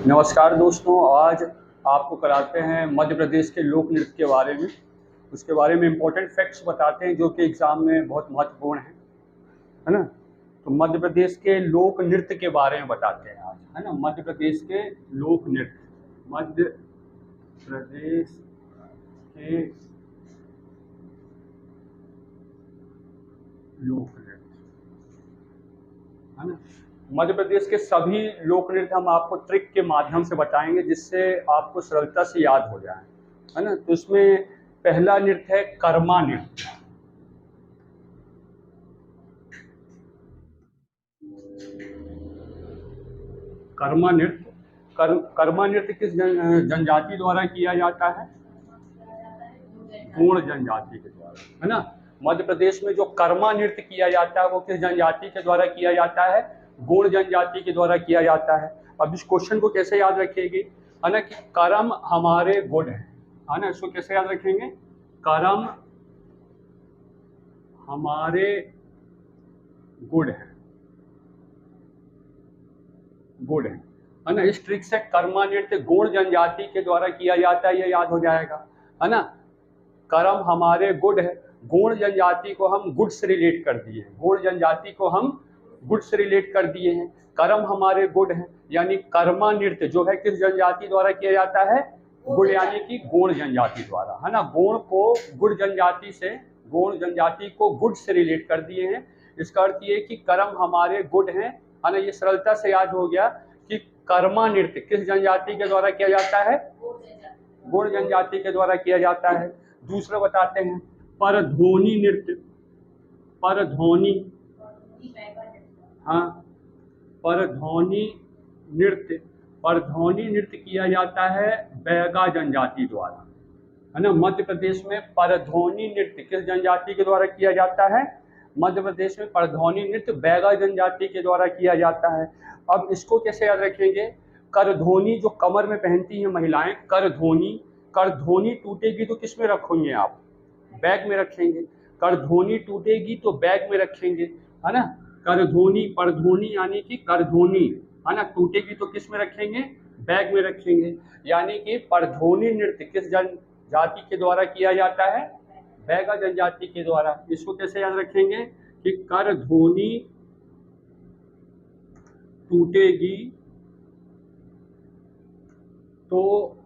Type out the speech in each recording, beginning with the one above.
नमस्कार दोस्तों, आज आपको कराते हैं मध्य प्रदेश के लोक नृत्य के बारे में। उसके बारे में इम्पोर्टेंट फैक्ट्स बताते हैं जो कि एग्ज़ाम में बहुत महत्वपूर्ण है ना। तो मध्य प्रदेश के लोक नृत्य के बारे में बताते हैं आज, है ना। मध्य प्रदेश के लोक नृत्य, मध्य प्रदेश के लोक नृत्य, है ना। मध्य प्रदेश के सभी लोक नृत्य हम आपको ट्रिक के माध्यम से बताएंगे जिससे आपको सरलता से याद हो जाए, है ना। तो इसमें पहला नृत्य है कर्मा नृत्य। कर्मा नृत्य, कर्मा नृत्य किस जनजाति द्वारा किया जाता है? गोंड जनजाति के द्वारा, है ना। मध्य प्रदेश में जो कर्मा नृत्य किया जाता है वो किस जनजाति के द्वारा किया जाता है? गोंड जनजाति के द्वारा किया जाता है। अब इस क्वेश्चन को कैसे याद रखेंगे, है ना, कि कर्म हमारे गुण है ना। इसको कैसे याद रखेंगे? कर्म हमारे गुण है, गुण है ना। इस ट्रिक से कर्मा नृत्य गोंड जनजाति के द्वारा किया जाता है, ये याद हो जाएगा, है ना। कर्म हमारे गुड है, गोंड जनजाति को हम गुड से रिलेट कर दिए हैं, गोंड जनजाति को हम गुड से रिलेट कर दिए हैं। कर्म हमारे गुड है यानी कर्मा नृत्य जो है किस जनजाति द्वारा किया जाता है? गुड यानी कि गोंड जनजाति द्वारा, है ना। गोंड को गुड जनजाति से, गोंड जनजाति को गुड से रिलेट कर दिए हैं। इसका अर्थ ये कि कर्म हमारे गुड हैं, है ना। ये सरलता से याद हो गया कि कर्मा नृत्य किस जनजाति के द्वारा किया जाता है? गोंड जनजाति के द्वारा किया जाता है। दूसरा बताते हैं परध्वनि नृत्य। परध्वनि, हाँ, परध्वनि नृत्य, परध्वनि नृत्य किया जाता है बैगा जनजाति द्वारा, है ना। मध्य प्रदेश में परध्वनि नृत्य किस जनजाति के द्वारा किया जाता है? मध्य प्रदेश में परध्वनि नृत्य बैगा जनजाति के द्वारा किया जाता है। अब इसको कैसे याद रखेंगे? करधोनी जो कमर में पहनती हैं महिलाएं, करधोनी, करधोनी टूटेगी तो किस में रखेंगे आप? बैग में रखेंगे। करधोनी टूटेगी तो बैग में रखेंगे, है ना। करधोनी, परधोनी यानी कि करधोनी, है ना, टूटेगी तो किस में रखेंगे? बैग में रखेंगे। यानी कि परधोनी नृत्य किस जनजाति के द्वारा किया जाता है? बैगा जनजाति के द्वारा। इसको कैसे याद रखेंगे कि करधोनी टूटेगी तो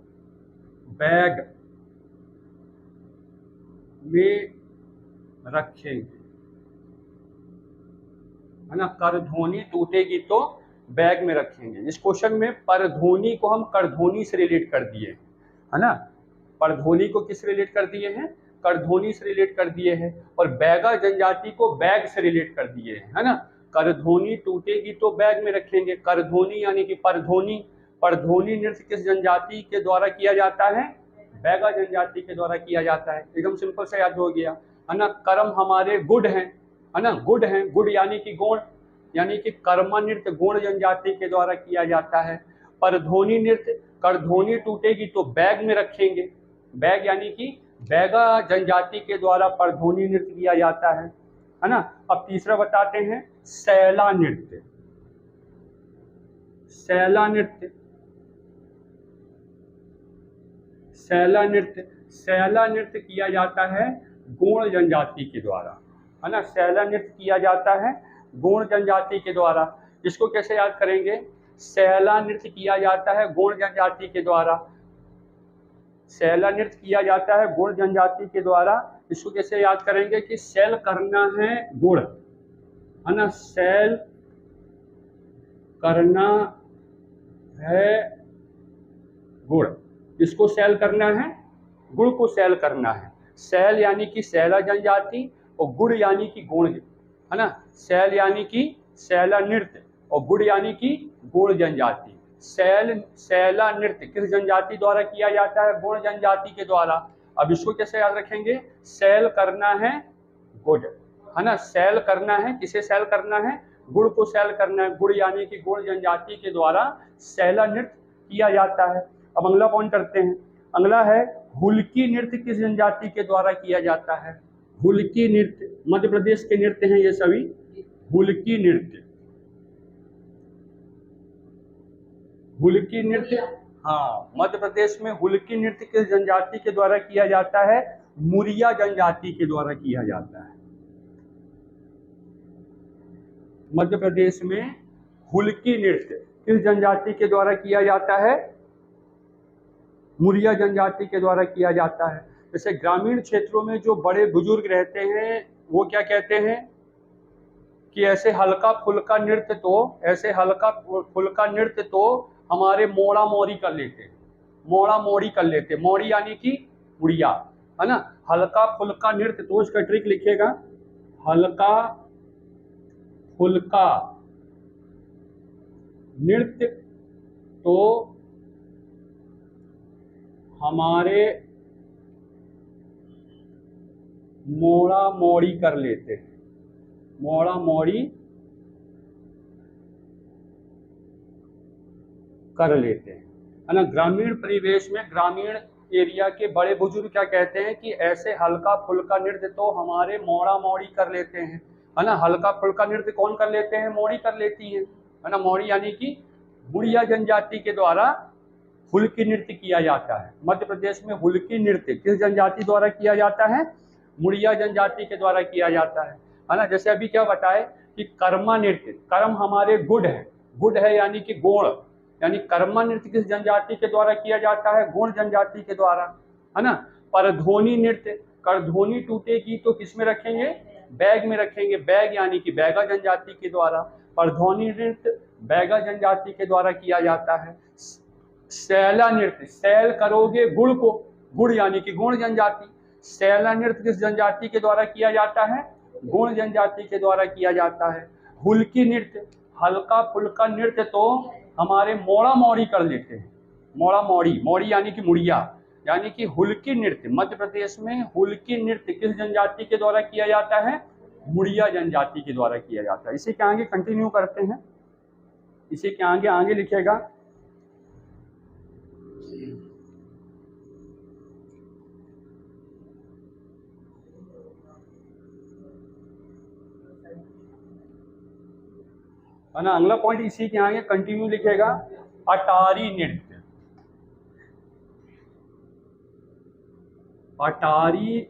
बैग में रखेंगे, है ना। करधोनी टूटेगी तो बैग में रखेंगे। इस क्वेश्चन में परधोनी को हम करधोनी से रिलेट कर दिए, है ना। परधोनी को किस रिलेट कर दिए हैं? करधोनी से रिलेट कर दिए हैं। और बैगा जनजाति को बैग से रिलेट कर दिए हैं, है ना। करधोनी टूटेगी तो बैग में रखेंगे। करधोनी यानी कि परधोनी, परधोनी नृत्य किस जनजाति के द्वारा किया जाता है? बैगा जनजाति के द्वारा किया जाता है। एकदम सिंपल से याद हो गया, है ना। कर्म हमारे गुड हैं, है ना, गुड हैं, गुड यानी कि गोंड, यानी कि कर्मा नृत्य गोंड जनजाति के द्वारा किया जाता है। परधोनी नृत्य, करधोनी टूटेगी तो बैग में रखेंगे, बैग यानी कि बैगा जनजाति के द्वारा परधोनी नृत्य किया जाता है ना। अब तीसरा बताते हैं सैला नृत्य। सैला नृत्य, सैला नृत्य, सैला नृत्य किया जाता है गोंड जनजाति के द्वारा, है ना। सैला नृत्य किया जाता है गोंड जनजाति के द्वारा। इसको कैसे याद करेंगे? सैला नृत्य किया जाता है गोंड जनजाति के द्वारा, सैला नृत्य किया जाता है गोंड जनजाति के द्वारा। इसको कैसे याद करेंगे कि सैल करना है गुड़, है ना। सैल करना है गुड़, इसको सैल करना है, गुड़ को सैल करना है। सैल यानी कि सैला जनजाति और गुड़ यानी कि गोंड, है ना। सैल यानी कि सैला नृत्य और गुड़ यानी कि गोंड जनजाति। सैला नृत्य किस जनजाति द्वारा किया जाता है? गोंड जनजाति के द्वारा। अब इसको कैसे याद रखेंगे? सैल करना है गुड़, है ना। सैल करना है, किसे सैल करना है? गुड़ को सैल करना है। गुड़ यानी कि गोंड जनजाति के द्वारा सैला नृत्य किया जाता है। अब अगला पॉइंट करते हैं। अगला है हुलकी नृत्य किस जनजाति के द्वारा किया जाता है? हुलकी नृत्य, मध्य प्रदेश के नृत्य हैं ये सभी। हुलकी नृत्य, हुल्की नृत्य, हाँ, मध्य प्रदेश में हुल्की नृत्य किस जनजाति के द्वारा किया जाता है? मुरिया जनजाति के द्वारा किया जाता है। मध्य प्रदेश में हुल्की नृत्य किस जनजाति के द्वारा किया जाता है? मुरिया जनजाति के द्वारा किया जाता है। जैसे ग्रामीण क्षेत्रों में जो बड़े बुजुर्ग रहते हैं वो क्या कहते हैं कि ऐसे हल्का फुल्का नृत्य तो हमारे मोड़ा मोड़ी कर लेते हैं, मोड़ा मोड़ी कर लेते, मोड़ी यानी कि उड़िया, है ना। हल्का फुल्का नृत्य तो इसका ट्रिक लिखिएगा, हल्का फुल्का नृत्य तो हमारे मोड़ा मोड़ी कर लेते हैं, मोड़ा मोड़ी कर लेते हैं, है ना। ग्रामीण परिवेश में, ग्रामीण एरिया के बड़े बुजुर्ग क्या कहते हैं कि ऐसे हल्का फुल्का नृत्य तो हमारे मोड़ा मोड़ी कर लेते हैं, है ना। हल्का फुल्का नृत्य कौन कर लेते हैं? मोड़ी कर लेती है ना। मोड़ी यानी कि मुड़िया जनजाति के द्वारा हुल्की नृत्य किया जाता है। मध्य प्रदेश में हुल्की नृत्य किस जनजाति द्वारा किया जाता है? मुड़िया जनजाति के द्वारा किया जाता है ना। जैसे अभी क्या बताए कि कर्मा नृत्य, कर्म हमारे गुड़ है यानी कि गोड़, यानी कर्मा नृत्य किस जनजाति के द्वारा किया जाता है? गोड़ जनजाति के द्वारा, है ना। परध्वनि नृत्य, करध्वनि टूटेगी तो किस में रखेंगे? बैग में रखेंगे, बैग यानी कि बैगा जनजाति के द्वारा। परध्वनि नृत्य बैगा जनजाति के द्वारा किया जाता है। सैला नृत्य, सैल करोगे गुड़ को, गुड़ यानी कि गोड़ जनजाति। सैला नृत्य किस जनजाति के द्वारा किया जाता है? गोड़ जनजाति के द्वारा किया जाता है। हुल्की नृत्य, हल्का फुल्का नृत्य तो हमारे मोड़ा मोड़ी कर लेते हैं, मोड़ा मोड़ी, मोड़ी यानी कि मुड़िया, यानी कि हुल्की नृत्य। मध्य प्रदेश में हुल्की नृत्य किस जनजाति के द्वारा किया जाता है? मुड़िया जनजाति के द्वारा किया जाता है। इसी के आगे कंटिन्यू करते हैं, इसी के आगे लिखिएगा है ना। अगला पॉइंट इसी के आगे कंटिन्यू लिखेगा, अटारी नृत्य। अटारी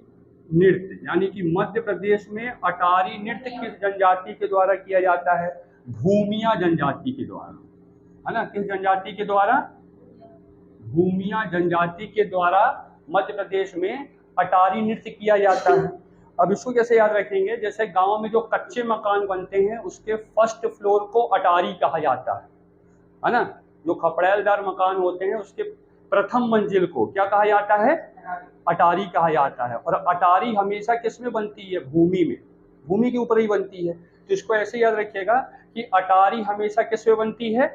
नृत्य यानी कि मध्य प्रदेश में अटारी नृत्य किस जनजाति के द्वारा किया जाता है? भूमिया जनजाति के द्वारा, है ना। किस जनजाति के द्वारा? भूमिया जनजाति के द्वारा मध्य प्रदेश में अटारी नृत्य किया जाता है। अब इसको कैसे याद रखेंगे? जैसे गांव में जो कच्चे मकान बनते हैं उसके फर्स्ट फ्लोर को अटारी कहा जाता है ना। जो खपड़ेलदार मकान होते हैं उसके प्रथम मंजिल को क्या कहा जाता है? अटारी कहा जाता है। और अटारी हमेशा किस में बनती है? भूमि में, भूमि के ऊपर ही बनती है। तो इसको ऐसे याद रखिएगा कि अटारी हमेशा किस में बनती है?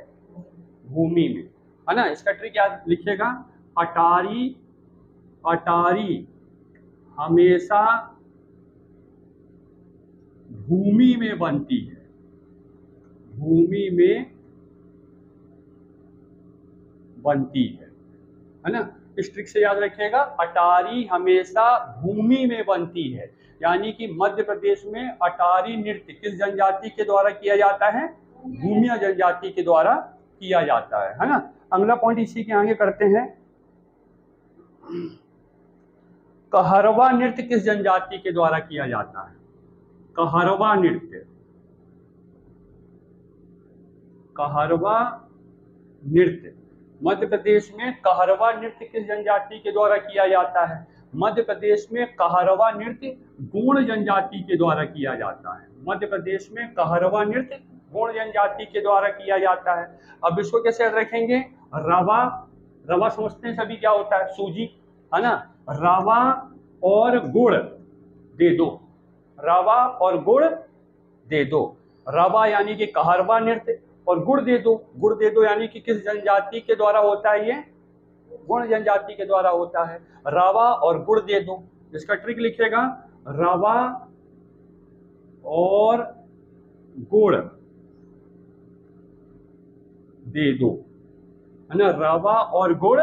भूमि में, है ना। इसका ट्रिक याद लिखिएगा, अटारी, अटारी हमेशा भूमि में बनती है, भूमि में बनती है ना। इस ट्रिक से याद रखिएगा, अटारी हमेशा भूमि में बनती है, यानी कि मध्य प्रदेश में अटारी नृत्य किस जनजाति के द्वारा किया जाता है? भूमिया जनजाति के द्वारा किया जाता है ना। अगला पॉइंट इसी के आगे करते हैं, कहरवा नृत्य किस जनजाति के द्वारा किया जाता है? कहरवा नृत्य, कहरवा नृत्य मध्य प्रदेश में कहरवा नृत्य किस जनजाति के द्वारा किया जाता है? मध्य प्रदेश में कहरवा नृत्य गोंड जनजाति के द्वारा किया जाता है। मध्य प्रदेश में कहरवा नृत्य गोंड जनजाति के द्वारा किया जाता है। अब इसको कैसे याद रखेंगे? रवा, रवा समझते हैं सभी क्या होता है? सूजी, है ना। रवा और गुड़ दे दो, रवा और गुड़ दे दो। रवा यानी कि कहरवा नृत्य और गुड़ दे दो, गुड़ दे दो यानी कि किस जनजाति के द्वारा होता है? ये गोंड जनजाति के द्वारा होता है। रवा और गुड़ दे दो, इसका ट्रिक लिखिएगा, रवा और गुड़ दे दो, है ना। रवा और गुड़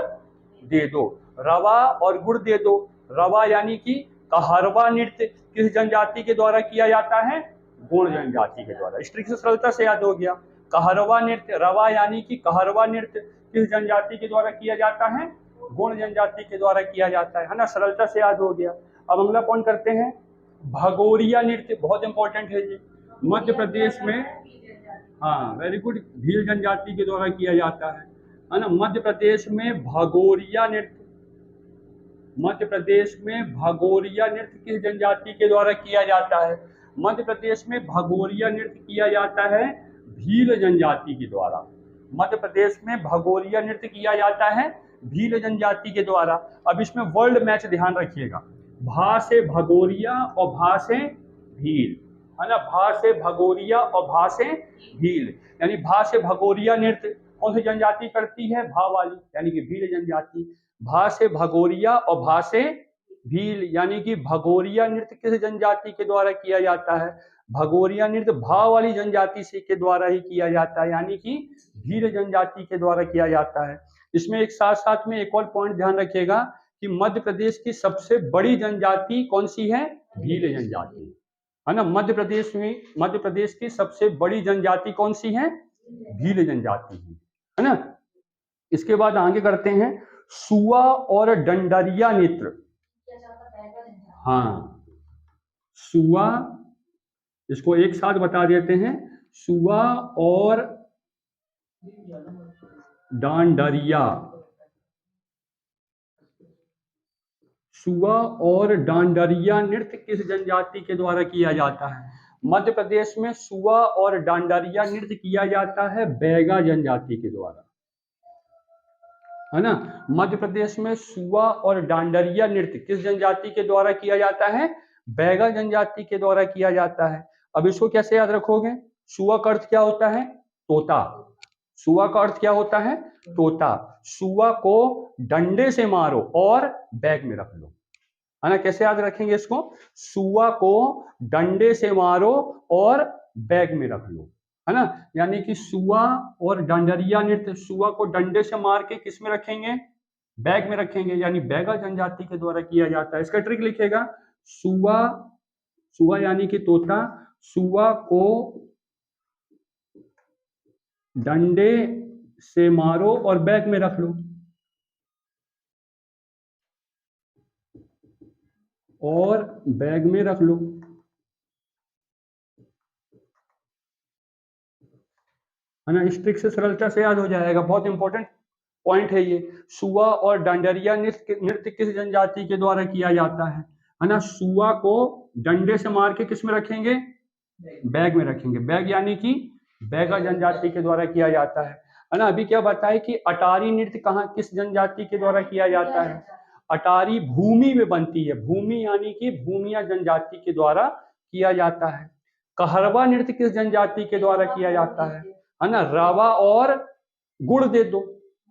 दे दो, रवा और गुड़ दे दो। रवा यानी कि कहरवा नृत्य किस जनजाति के द्वारा किया जाता है? गोंड जनजाति के द्वारा। इस ट्रिक से सरलता से याद हो गया। कहरवा नृत्य, रवा यानी कि कहरवा नृत्य किस जनजाति के द्वारा किया जाता है? गोंड जनजाति के द्वारा किया जाता है ना, सरलता से याद हो गया। अब अगला पॉइंट करते हैं, भगोरिया नृत्य, बहुत इंपॉर्टेंट है ये, मध्य प्रदेश में, हाँ वेरी गुड, भील जनजाति के द्वारा किया जाता है ना। मध्य प्रदेश में भगोरिया नृत्य, मध्य प्रदेश में भगोरिया नृत्य किस जनजाति के द्वारा किया जाता है? मध्य प्रदेश में भगोरिया नृत्य किया जाता है भील जनजाति के द्वारा। मध्य प्रदेश में भगोरिया नृत्य किया जाता है भील जनजाति के द्वारा। अब इसमें वर्ल्ड मैच ध्यान रखिएगा, भा से भगोरिया और भा से भील, है ना, भा से भगोरिया और भा से भील, यानी भा से भगोरिया नृत्य कौन सी जनजाति करती है? भा वाली, यानी कि भील जनजाति। भा से भगोरिया और भा से भील, यानी कि भगोरिया नृत्य किस जनजाति के द्वारा किया जाता है? भगोरिया नृत्य भा वाली जनजाति से के द्वारा ही किया जाता है, यानी कि भील जनजाति के द्वारा किया जाता है। इसमें एक साथ साथ में एक और पॉइंट ध्यान रखिएगा कि मध्य प्रदेश की सबसे बड़ी जनजाति कौन सी है? भील जनजाति, है ना। मध्य प्रदेश में, मध्य प्रदेश की सबसे बड़ी जनजाति कौन सी है? भील जनजाति है ना। इसके बाद आगे करते हैं सुआ और डंडरिया नृत्य। हाँ, सुआ, इसको एक साथ बता देते हैं, सुआ और डांडरिया, सुआ और डांडरिया नृत्य किस जनजाति के द्वारा किया जाता है? मध्य प्रदेश में सुआ और डांडरिया नृत्य किया जाता है बैगा जनजाति के द्वारा, है ना। मध्य प्रदेश में सुआ और डांडरिया नृत्य किस जनजाति के द्वारा किया जाता है? बैगा जनजाति के द्वारा किया जाता है। अब इसको कैसे याद रखोगे? सुआ का अर्थ क्या होता है? तोता। सुआ का अर्थ क्या होता है? तोता। सुआ को डंडे से मारो और बैग में रख लो, है ना। कैसे याद रखेंगे इसको? सुआ को डंडे से मारो और बैग में रख लो, है ना। यानी कि सुआ और डांडरिया नृत्य, सुआ को डंडे से मार के किस में रखेंगे? बैग में रखेंगे, यानी बैगा जनजाति के द्वारा किया जाता है। इसका ट्रिक लिखेगा, सुआ, सुआ यानी कि तोता, सुआ को डंडे से मारो और बैग में रख लो, और बैग में रख लो, है ना। इस ट्रिक से सरलता से याद हो जाएगा, बहुत इंपॉर्टेंट पॉइंट है ये। सुआ और डांडरिया नृत्य किस जनजाति के द्वारा किया जाता है ना। सुआ को डंडे से मार के किस में रखेंगे? बैग में रखेंगे। बैग यानी कि बैगा जनजाति के द्वारा किया जाता है ना। अभी क्या बताए कि अटारी नृत्य कहाँ, किस जनजाति के द्वारा किया जाता है? अटारी भूमि में बनती है, भूमि यानी कि भूमिया जनजाति के द्वारा किया जाता है। कहरवा नृत्य किस जनजाति के द्वारा किया जाता है ना। रावा और गुड़ दे दो,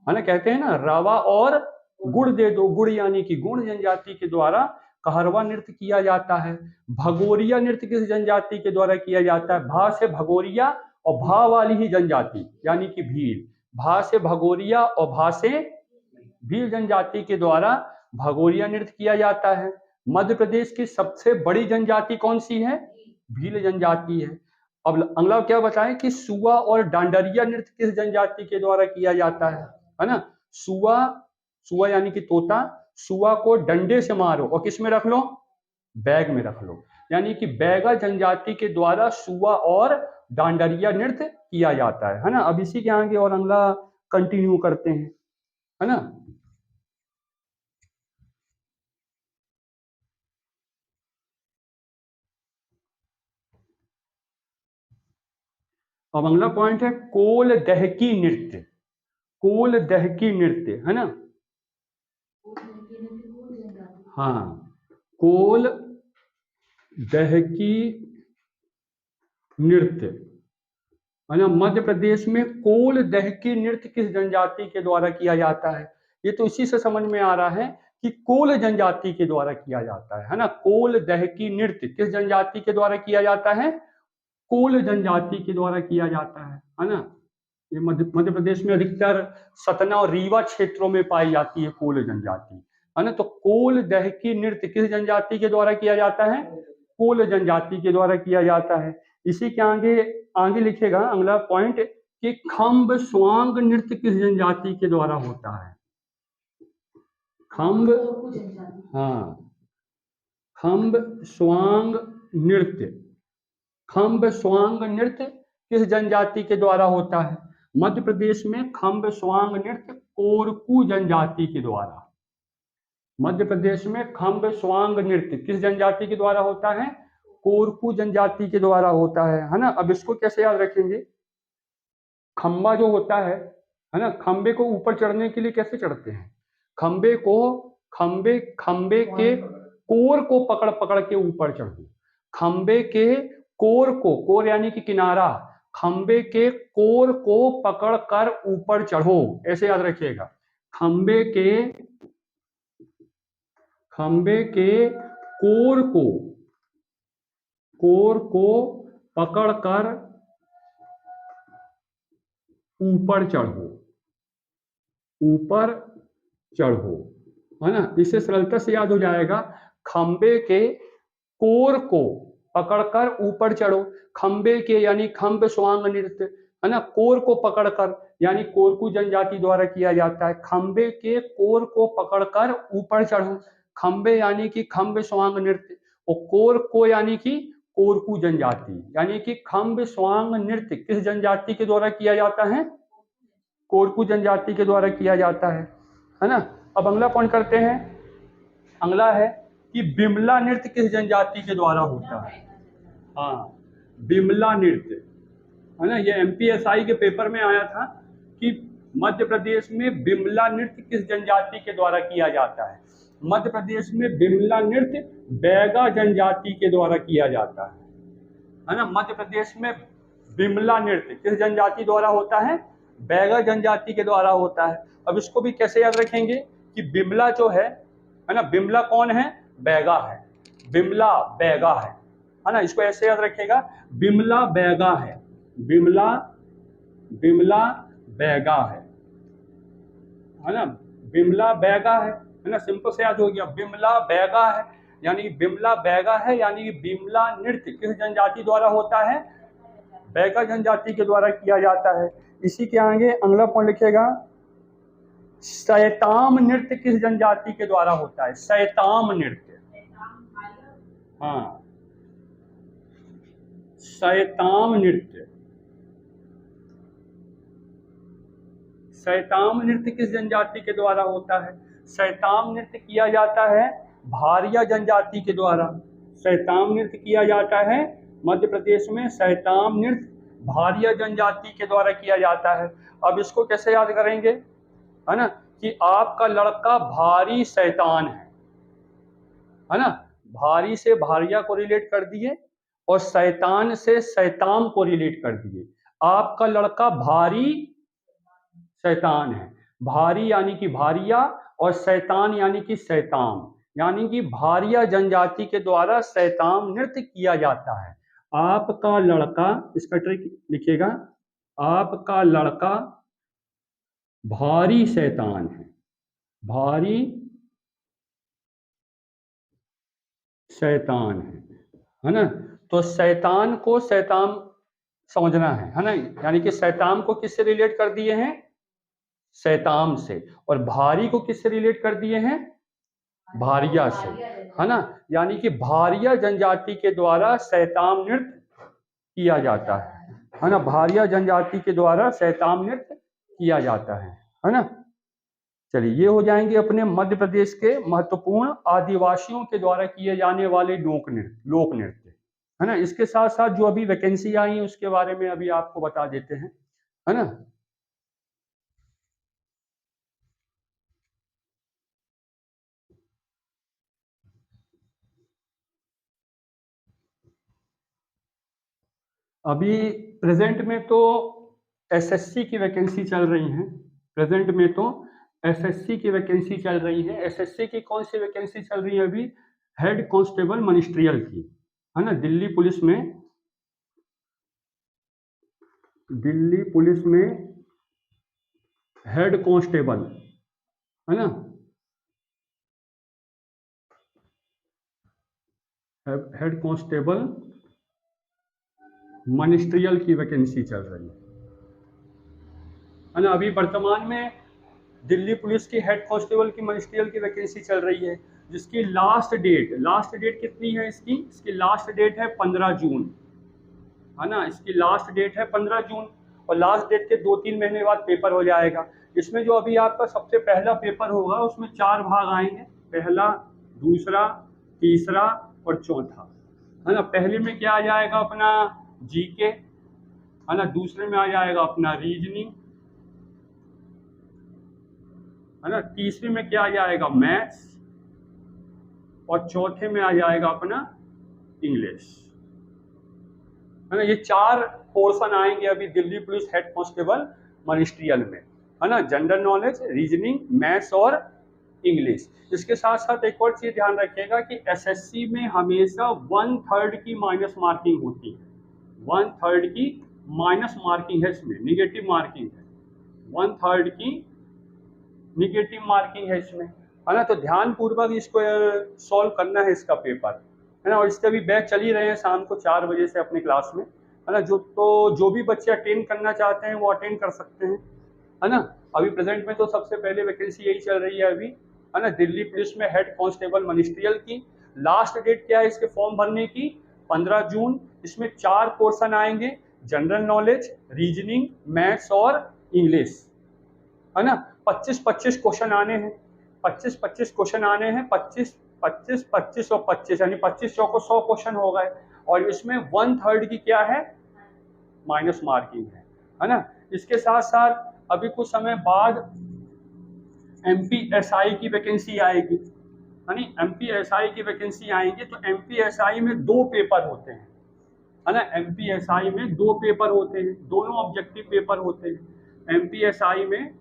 है ना, कहते हैं ना, रावा और गुड़ दे दो, गुड़ यानी कि गुण जनजाति के द्वारा कहरवा नृत्य किया जाता है। भगोरिया नृत्य किस जनजाति के द्वारा किया जाता है? भा से भगोरिया और भा वाली ही जनजाति यानी कि भील, भा से भगोरिया और भा से भील जनजाति के द्वारा भगोरिया नृत्य किया जाता है। मध्य प्रदेश की सबसे बड़ी जनजाति कौन सी है? भील जनजाति है। अब अगला क्या बताएं कि सुआ और डांडरिया नृत्य किस जनजाति के द्वारा किया जाता है ना। सुआ, सुआ यानी कि तोता, सुआ को डंडे से मारो और किस में रख लो? बैग में रख लो, यानी कि बैगा जनजाति के द्वारा सुआ और डांडरिया नृत्य किया जाता है ना। अब इसी के आगे और अगला कंटिन्यू करते हैं, है ना। अब अगला पॉइंट है कोल दहकी नृत्य। कोल दहकी नृत्य, है ना। हाँ, कोल दहकी नृत्य, है ना। मध्य प्रदेश में कोल दहकी नृत्य किस जनजाति के द्वारा किया जाता है? ये तो इसी से समझ में आ रहा है कि कोल जनजाति के द्वारा किया जाता है ना। कोल दहकी नृत्य किस जनजाति के द्वारा किया जाता है? कोल जनजाति के द्वारा किया जाता है ना। ये मध्य प्रदेश में अधिकतर सतना और रीवा क्षेत्रों में पाई जाती है कोल जनजाति, है ना। तो कोल दहकी नृत्य किस जनजाति के द्वारा किया जाता है? कोल जनजाति के द्वारा किया जाता है। इसी के आगे लिखेगा अगला पॉइंट कि खम्ब स्वांग नृत्य किस जनजाति के द्वारा होता है? खम्ब, हाँ, खम्ब स्वांग नृत्य, खम्ब स्वांग नृत्य किस जनजाति के द्वारा होता है? मध्य प्रदेश में खम्ब स्वांग नृत्य कोरकू जनजाति के द्वारा, मध्य प्रदेश में खम्ब स्वांग नृत्य किस जनजाति के द्वारा होता है? कोरकू जनजाति के द्वारा होता है ना। अब इसको कैसे याद रखेंगे? खम्बा जो होता है ना, खम्बे को ऊपर चढ़ने के लिए कैसे चढ़ते हैं? खम्बे को, खम्बे खम्बे के कोर को पकड़ पकड़ के ऊपर चढ़ो, खम्बे के कोर को, कोर यानी कि किनारा, खम्बे के कोर को पकड़ कर ऊपर चढ़ो, ऐसे याद रखिएगा। खम्बे के कोर को पकड़कर ऊपर चढ़ो, है ना। इससे सरलता से याद हो जाएगा। खम्बे के कोर को पकड़कर ऊपर चढ़ो, खम्बे के यानी खम्ब स्वांग नृत्य, है ना, कोर को पकड़कर यानी कोरकू जनजाति द्वारा किया जाता है। खम्बे के कोर को पकड़कर ऊपर चढ़ो, खम्बे यानी कि खम्ब स्वांग नृत्य, और कोर को यानी कि कोरकू जनजाति, यानी कि खम्ब स्वांग नृत्य किस जनजाति के द्वारा किया जाता है? कोरकू जनजाति के द्वारा किया जाता है ना। अब अगला पॉइंट करते हैं। अगला है कि बिमला नृत्य किस जनजाति के द्वारा होता है? हाँ, बिमला नृत्य, है ना। ये एमपीएसआई के पेपर में आया था कि मध्य प्रदेश में बिमला नृत्य किस जनजाति के द्वारा किया जाता है? मध्य प्रदेश में बिमला नृत्य बैगा जनजाति के द्वारा किया जाता है ना। मध्य प्रदेश में बिमला नृत्य किस जनजाति द्वारा होता है? बैगा जनजाति के द्वारा होता है। अब इसको भी कैसे याद रखेंगे कि बिमला जो है ना, बिमला कौन है? बैगा है, बिमला बैगा है ना। इसको ऐसे याद रखिएगा, बिमला बैगा है, बिमला बैगा है ना, बिमला बैगा है ना। सिंपल से याद हो गया, बिमला बैगा है, यानी बिमला बैगा है, यानी बिमला नृत्य किस जनजाति द्वारा होता है? बैगा जनजाति के द्वारा किया जाता है। इसी के आगे अगला पॉइंट लिखिएगा, सैताम नृत्य किस जनजाति के द्वारा होता है? सैताम नृत्य, हाँ, सैताम नृत्य, सैताम नृत्य किस जनजाति के द्वारा होता है? सैताम नृत्य किया जाता है भारिया जनजाति के द्वारा। सैताम नृत्य किया जाता है मध्य प्रदेश में, सैताम नृत्य भारिया जनजाति के द्वारा किया जाता है। अब इसको कैसे याद करेंगे, है ना, कि आपका लड़का भारी शैतान है ना। भारी से भारिया को रिलेट कर दिए और शैतान से शैतान को रिलेट कर दिए। आपका लड़का भारी शैतान है, भारी यानी कि भारिया और शैतान यानी कि शैतान, यानी कि भारिया जनजाति के द्वारा शैतान नृत्य किया जाता है। आपका लड़का, इसका ट्रिक लिखिएगा, आपका लड़का भारी शैतान है, भारी शैतान है ना। तो शैतान को शैतान समझना है ना, यानी कि शैतान को किससे रिलेट कर दिए हैं? शैतान से। और भारी को किससे रिलेट कर दिए हैं? भारिया से, है ना। यानी कि भारिया जनजाति के द्वारा शैतान नृत्य किया जाता है ना। भारिया जनजाति के द्वारा शैतान नृत्य किया जाता है ना। चलिए, ये हो जाएंगे अपने मध्य प्रदेश के महत्वपूर्ण आदिवासियों के द्वारा किए जाने वाले लोक नृत्य, है ना। इसके साथ साथ जो अभी वैकेंसी आई है उसके बारे में अभी आपको बता देते हैं, है ना। अभी प्रेजेंट में तो एसएससी की वैकेंसी चल रही है, प्रेजेंट में तो एसएससी की वैकेंसी चल रही है। एसएससी की कौन सी वैकेंसी चल रही है अभी? हेड कांस्टेबल मिनिस्ट्रियल की, है ना। दिल्ली पुलिस में हेड कांस्टेबल, है ना, हेड कांस्टेबल मिनिस्ट्रियल की वैकेंसी चल रही है, है ना। अभी वर्तमान में दिल्ली पुलिस की हेड कांस्टेबल की मिनिस्ट्रियल की वैकेंसी चल रही है, जिसकी लास्ट डेट कितनी है इसकी लास्ट डेट है 15 जून, है ना। इसकी लास्ट डेट है 15 जून और लास्ट डेट के 2-3 महीने बाद पेपर हो जाएगा। इसमें जो अभी आपका सबसे पहला पेपर होगा उसमें 4 भाग आएंगे, पहला, दूसरा, तीसरा और चौथा, है ना। पहले में क्या आ जाएगा अपना जीके, है ना। दूसरे में आ जाएगा अपना रीजनिंग, है ना। तीसरे में क्या आ जाएगा मैथ्स और चौथे में आ जाएगा अपना इंग्लिश, है ना। ये 4 पोर्शन आएंगे अभी Delhi police head constable ministerial में, है ना। जनरल नॉलेज, रीजनिंग, मैथ्स और इंग्लिश। इसके साथ साथ एक और चीज ध्यान रखिएगा कि एसएससी में हमेशा 1/3 की माइनस मार्किंग होती है, 1/3 की माइनस मार्किंग है, इसमें निगेटिव मार्किंग है, 1/3 की निगेटिव मार्किंग है इसमें, है ना। तो ध्यान पूर्वक इसको सॉल्व करना है इसका पेपर, है ना। और इसके भी बैच चल ही रहे हैं शाम को 4 बजे से अपने क्लास में, है ना। जो भी बच्चे अटेंड करना चाहते हैं वो अटेंड कर सकते हैं, है ना। अभी प्रेजेंट में तो सबसे पहले वैकेंसी यही चल रही है अभी, है ना, दिल्ली पुलिस में हेड कांस्टेबल मिनिस्ट्रियल की। लास्ट डेट क्या है इसके फॉर्म भरने की? 15 जून। इसमें 4 पोर्शन आएंगे, जनरल नॉलेज, रीजनिंग, मैथ्स और इंग्लिश, है ना। 25-25 क्वेश्चन आने हैं, 25-25 क्वेश्चन आने हैं, 25, 25, 25 और 25, यानी 25 चौको 100 क्वेश्चन हो गए। और इसमें 1/3 की क्या है? माइनस मार्किंग है ना। इसके साथ साथ अभी कुछ समय बाद एमपीएसआई की वैकेंसी आएगी, यानी एमपीएसआई की वैकेंसी आएंगी। तो एमपीएसआई में 2 पेपर होते हैं, है ना। एमपीएसआई में 2 पेपर होते हैं, दोनों ऑब्जेक्टिव पेपर होते हैं। एमपीएसआई में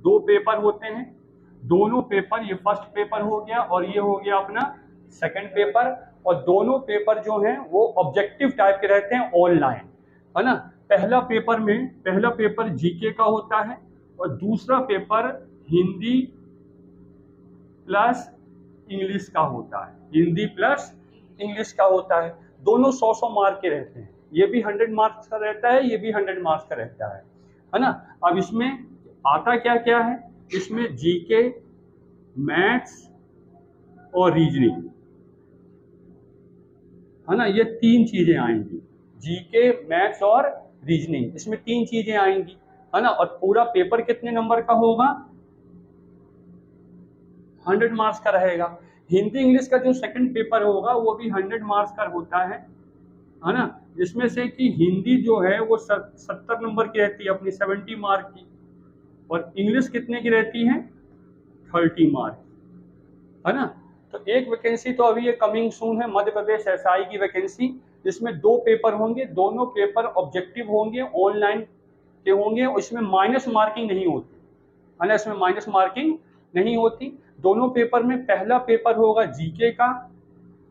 2 पेपर होते हैं, दोनों पेपर, ये फर्स्ट पेपर हो गया और ये हो गया अपना सेकंड पेपर। और दोनों पेपर जो हैं वो ऑब्जेक्टिव टाइप के रहते हैं, ऑनलाइन, है ना। पहला पेपर जीके का होता है और दूसरा पेपर हिंदी प्लस इंग्लिश का होता है, हिंदी प्लस इंग्लिश का होता है। दोनों 100-100 मार्क के रहते हैं, ये भी 100 मार्क्स का रहता है, ये भी 100 मार्क्स का रहता है ना। अब इसमें आता क्या क्या है? इसमें जीके, मैथ्स और रीजनिंग, है ना। ये 3 चीजें आएंगी, जीके, मैथ्स और रीजनिंग, इसमें 3 चीजें आएंगी, है ना। और पूरा पेपर कितने नंबर का होगा? 100 मार्क्स का रहेगा। हिंदी इंग्लिश का जो सेकंड पेपर होगा वो भी 100 मार्क्स का होता है ना। जिसमें से कि हिंदी जो है वो 70 नंबर की रहती है अपनी, 70 मार्क की, और इंग्लिश कितने की रहती है? 30 मार्क, है ना। तो एक वैकेंसी तो अभी ये कमिंग सून है, मध्य प्रदेश एसआई की वैकेंसी, जिसमें 2 पेपर होंगे, दोनों पेपर ऑब्जेक्टिव होंगे, ऑनलाइन के होंगे, और इसमें माइनस मार्किंग नहीं होती, है ना। इसमें माइनस मार्किंग नहीं होती। दोनों पेपर में पहला पेपर होगा जीके का,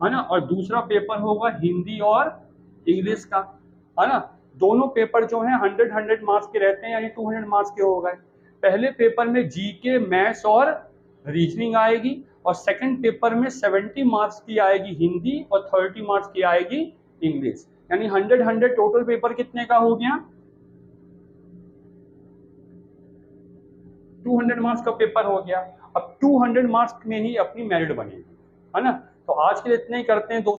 है ना, और दूसरा पेपर होगा हिंदी और इंग्लिश का, है ना। दोनों पेपर जो हैं 100 मार्क्स के रहते हैं, यानी 200 मार्क्स के हो गए। पहले पेपर में जीके, मैथ्स और रीजनिंग आएगी, और सेकंड पेपर में 70 मार्क्स की आएगी हिंदी और 30 मार्क्स की आएगी इंग्लिश, यानी 100 टोटल पेपर कितने का हो गया? 200 मार्क्स का पेपर हो गया। अब 200 मार्क्स में ही अपनी मेरिट बनेगी, है ना। तो आज के लिए इतना ही करते हैं दोस्तों।